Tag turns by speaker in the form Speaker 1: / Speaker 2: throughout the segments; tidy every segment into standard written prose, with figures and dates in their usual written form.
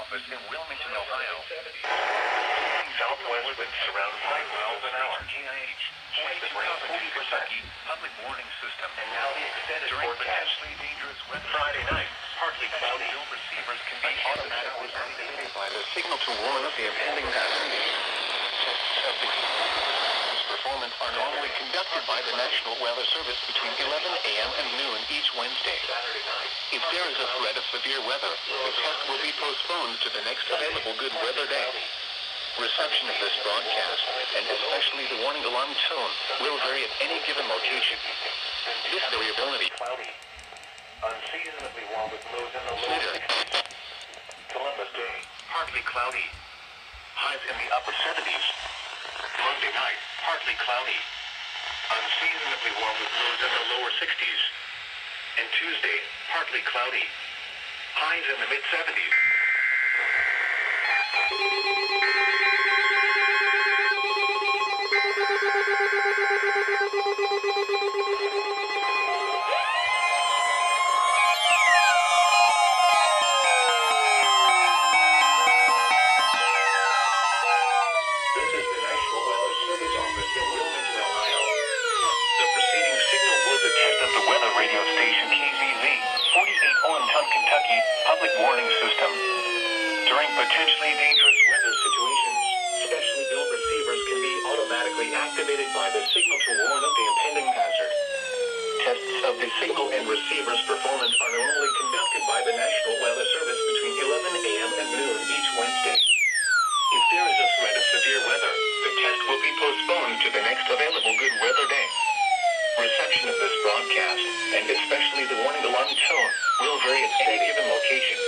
Speaker 1: office in Wilmington, Ohio.
Speaker 2: Southwest winds around 5 miles an hour.
Speaker 1: EAS, Kentucky public warning system.
Speaker 2: And now the extended
Speaker 1: During
Speaker 2: forecast.
Speaker 1: potentially dangerous weather.
Speaker 2: Friday night, partly cloudy.
Speaker 1: Bill receivers can be automatically activated by the signal to warn of the impending hazard. Tests of the performance are normally conducted by the National Weather Service between 11 a.m. and noon each Wednesday.
Speaker 2: Saturday night,
Speaker 1: If there is a threat of severe weather, the test will be postponed to the next available good weather day. Reception of this broadcast, and especially the warning alarm tone, will vary at any given location. This variability
Speaker 2: cloudy. Unseasonably warm with lows in the low
Speaker 1: Later.
Speaker 2: 60s. Columbus Day, partly cloudy. Highs in the upper 70s. Monday night, partly cloudy. Unseasonably warm with lows in the lower 60s. And Tuesday, partly cloudy. Highs in the mid-70s. This is the National Weather Service office in Wilmington, Ohio. The preceding signal was a test of the weather radio station KZZ, 48 Olenton, Kentucky, public warning system. During potentially dangerous weather situations, specially built receivers can be automatically activated by the signal to warn of the impending hazard. Tests of the signal and receiver's performance are normally conducted by the National Weather Service between 11 a.m. and noon each Wednesday. If there is a threat of severe weather, the test will be postponed to the next available good weather day. Reception of this broadcast, and especially the warning alarm tone, will vary at any given location.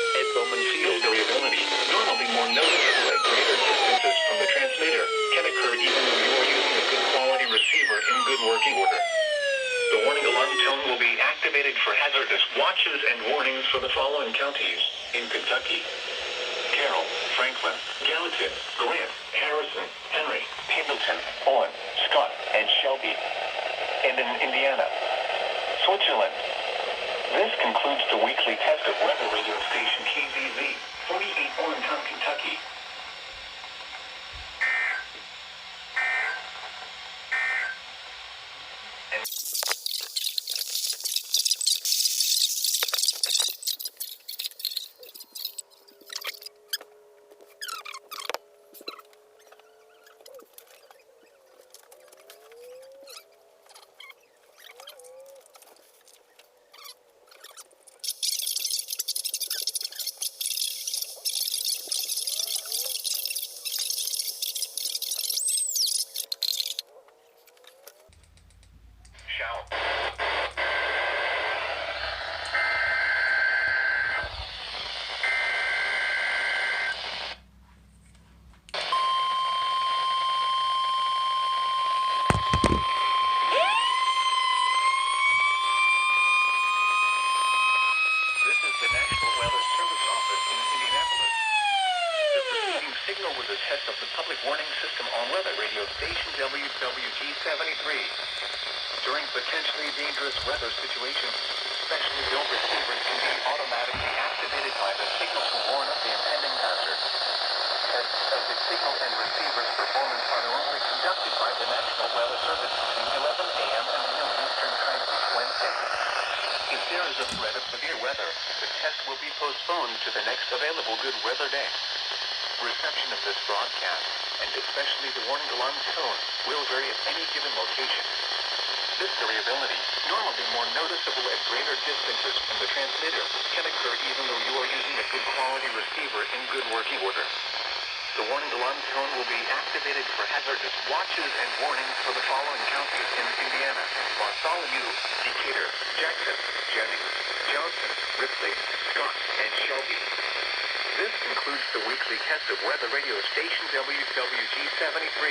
Speaker 2: Field variability, normally more noticeable at greater distances from the transmitter, can occur even though you are using a good quality receiver in good working order. The warning alarm tone will be activated for hazardous watches and warnings for the following counties in Kentucky: Carroll, Franklin, Gallatin, Grant, Harrison, Henry, Pendleton, Owen, Scott, and Shelby. And in Indiana, Switzerland. This concludes the weekly test of weather radio station KZZ, 48 Olenton, Kentucky. Shower. This is the National Weather Service office in Indianapolis. The preceding signal was a test of the public warning system on weather radio station WWG-73. During potentially dangerous weather situations, specially built receivers can be automatically activated by the signal to warn of the impending hazard. Tests of the signal and receiver's performance are normally conducted by the National Weather Service between 11 a.m. and noon Eastern Time each Wednesday. If there is a threat of severe weather, the test will be postponed to the next available good weather day. Reception of this broadcast, and especially the warning alarm tone, will vary at any given location. This variability, normally more noticeable at greater distances from the transmitter, can occur even though you are using a good quality receiver in good working order. The warning alarm tone will be activated for hazardous watches and warnings for the following counties in Indiana: Bartholomew, Decatur, Jackson, Jennings, Johnson, Ripley, Scott, and Shelby. This concludes the weekly test of weather radio station WWG-73.